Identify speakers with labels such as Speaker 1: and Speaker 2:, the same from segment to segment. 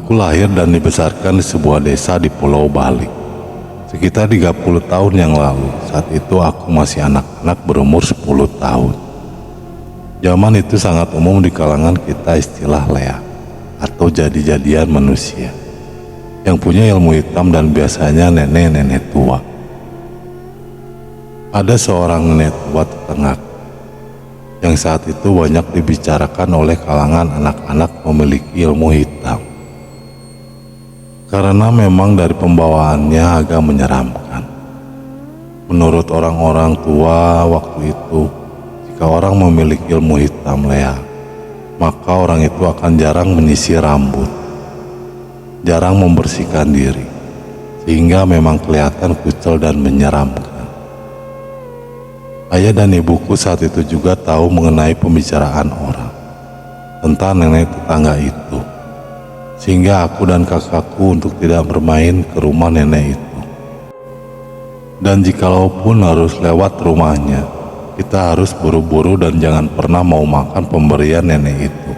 Speaker 1: Aku lahir dan dibesarkan di sebuah desa di Pulau Bali. Sekitar 30 tahun yang lalu, saat itu aku masih anak-anak berumur 10 tahun. Zaman itu sangat umum di kalangan kita istilah lea atau jadi-jadian manusia yang punya ilmu hitam dan biasanya nenek-nenek tua. Ada seorang nenek tua tetanggaku yang saat itu banyak dibicarakan oleh kalangan anak-anak memiliki ilmu hitam. Karena memang dari pembawaannya agak menyeramkan. Menurut orang-orang tua waktu itu, jika orang memiliki ilmu hitam lea, maka orang itu akan jarang menyisir rambut, jarang membersihkan diri, sehingga memang kelihatan kucel dan menyeramkan. Ayah dan ibuku saat itu juga tahu mengenai pembicaraan orang tentang nenek tetangga itu, sehingga aku dan kakakku untuk tidak bermain ke rumah nenek itu. Dan jikalaupun harus lewat rumahnya, kita harus buru-buru dan jangan pernah mau makan pemberian nenek itu.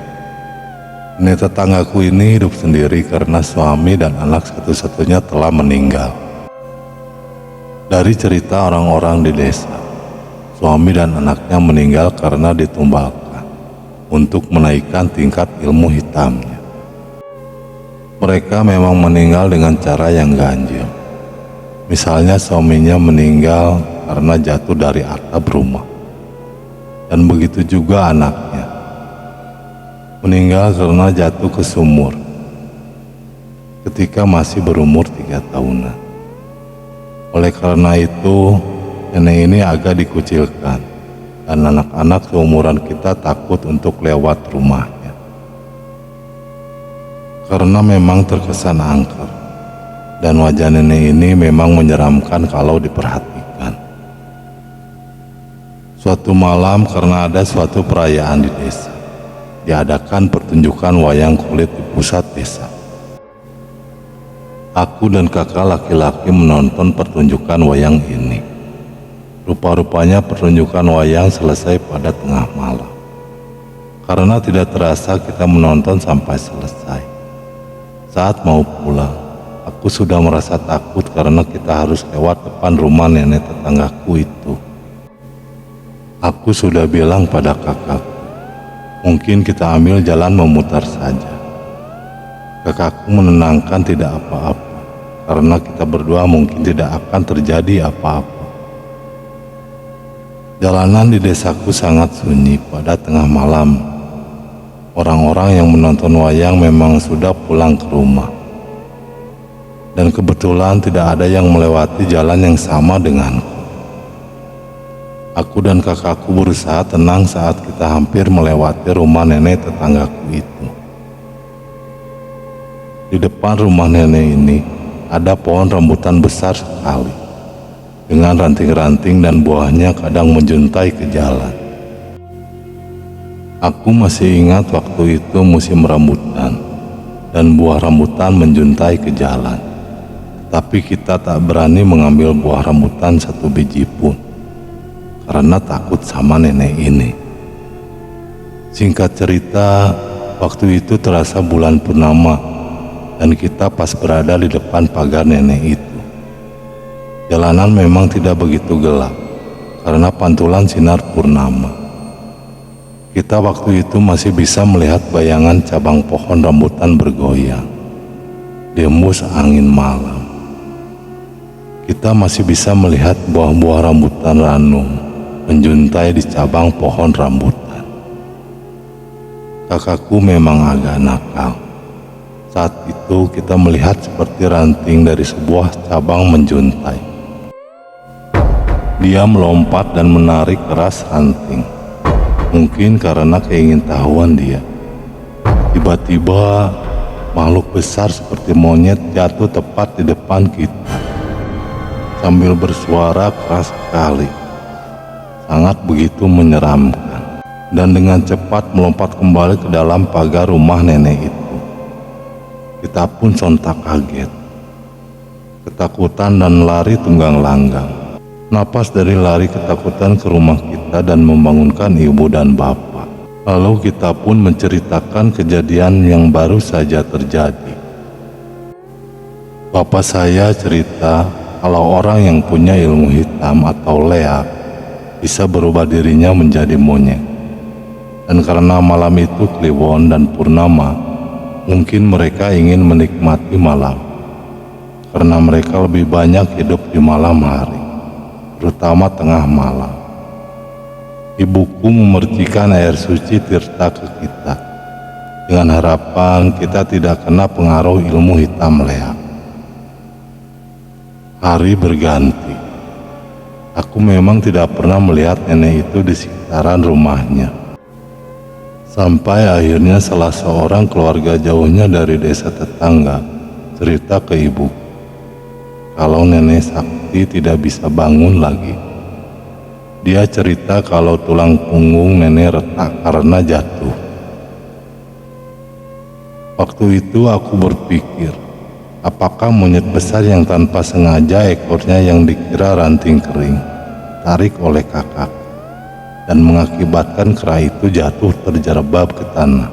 Speaker 1: Nenek tetanggaku ini hidup sendiri karena suami dan anak satu-satunya telah meninggal. Dari cerita orang-orang di desa, suami dan anaknya meninggal karena ditumbalkan untuk menaikkan tingkat ilmu hitamnya. Mereka memang meninggal dengan cara yang ganjil. Misalnya suaminya meninggal karena jatuh dari atap rumah. Dan begitu juga anaknya. Meninggal karena jatuh ke sumur ketika masih berumur 3 tahunan. Oleh karena itu, nenek ini agak dikucilkan dan anak-anak seumuran kita takut untuk lewat rumahnya. Karena memang terkesan angker, dan wajah nenek ini memang menyeramkan kalau diperhatikan. Suatu malam karena ada suatu perayaan di desa, diadakan pertunjukan wayang kulit di pusat desa. Aku dan kakak laki-laki menonton pertunjukan wayang ini. Rupa-rupanya pertunjukan wayang selesai pada tengah malam. Karena tidak terasa kita menonton sampai selesai. Saat mau pulang, aku sudah merasa takut karena kita harus lewat depan rumah nenek tetanggaku itu. Aku sudah bilang pada kakakku, mungkin kita ambil jalan memutar saja. Kakakku menenangkan tidak apa-apa, karena kita berdua mungkin tidak akan terjadi apa-apa. Jalanan di desaku sangat sunyi pada tengah malam. Orang-orang yang menonton wayang memang sudah pulang ke rumah. Dan kebetulan tidak ada yang melewati jalan yang sama denganku. Aku dan kakakku berusaha tenang saat kita hampir melewati rumah nenek tetanggaku itu. Di depan rumah nenek ini ada pohon rambutan besar sekali, dengan ranting-ranting dan buahnya kadang menjuntai ke jalan. Aku masih ingat waktu itu musim rambutan dan buah rambutan menjuntai ke jalan. Tapi kita tak berani mengambil buah rambutan satu biji pun karena takut sama nenek ini. Singkat cerita, waktu itu terasa bulan purnama dan kita pas berada di depan pagar nenek itu. Jalanan memang tidak begitu gelap karena pantulan sinar purnama. Kita waktu itu masih bisa melihat bayangan cabang pohon rambutan bergoyang diembus angin malam. Kita masih bisa melihat buah-buah rambutan ranum menjuntai di cabang pohon rambutan. Kakakku memang agak nakal. Saat itu kita melihat seperti ranting dari sebuah cabang menjuntai. Dia melompat dan menarik keras ranting. Mungkin karena keingintahuan dia. Tiba-tiba makhluk besar seperti monyet jatuh tepat di depan kita sambil bersuara keras sekali. Sangat begitu menyeramkan. Dan dengan cepat melompat kembali ke dalam pagar rumah nenek itu. Kita pun sontak kaget, ketakutan dan lari tunggang langgang. Napas dari lari ketakutan ke rumah kita dan membangunkan ibu dan bapak. Lalu kita pun menceritakan kejadian yang baru saja terjadi Bapak saya cerita kalau orang yang punya ilmu hitam atau leak bisa berubah dirinya menjadi monyet. Dan karena malam itu kliwon dan purnama, mungkin mereka ingin menikmati malam. Karena mereka lebih banyak hidup di malam hari, terutama tengah malam. Ibuku memercikan air suci tirta ke kita, dengan harapan kita tidak kena pengaruh ilmu hitam leak. Hari berganti. Aku memang tidak pernah melihat nenek itu di sekitaran rumahnya. Sampai akhirnya salah seorang keluarga jauhnya dari desa tetangga cerita ke ibu kalau nenek Sakti tidak bisa bangun lagi. Dia cerita kalau tulang punggung nenek retak karena jatuh. Waktu itu aku berpikir, apakah monyet besar yang tanpa sengaja ekornya yang dikira ranting kering tarik oleh kakak dan mengakibatkan kera itu jatuh terjerembab ke tanah.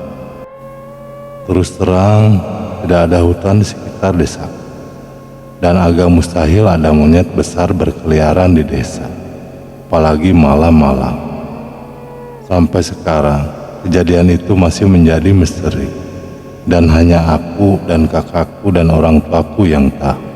Speaker 1: Terus terang, tidak ada hutan di sekitar desa, dan agak mustahil ada monyet besar berkeliaran di desa, apalagi malam-malam. Sampai sekarang, kejadian itu masih menjadi misteri, dan hanya aku dan kakakku dan orang tuaku yang tahu.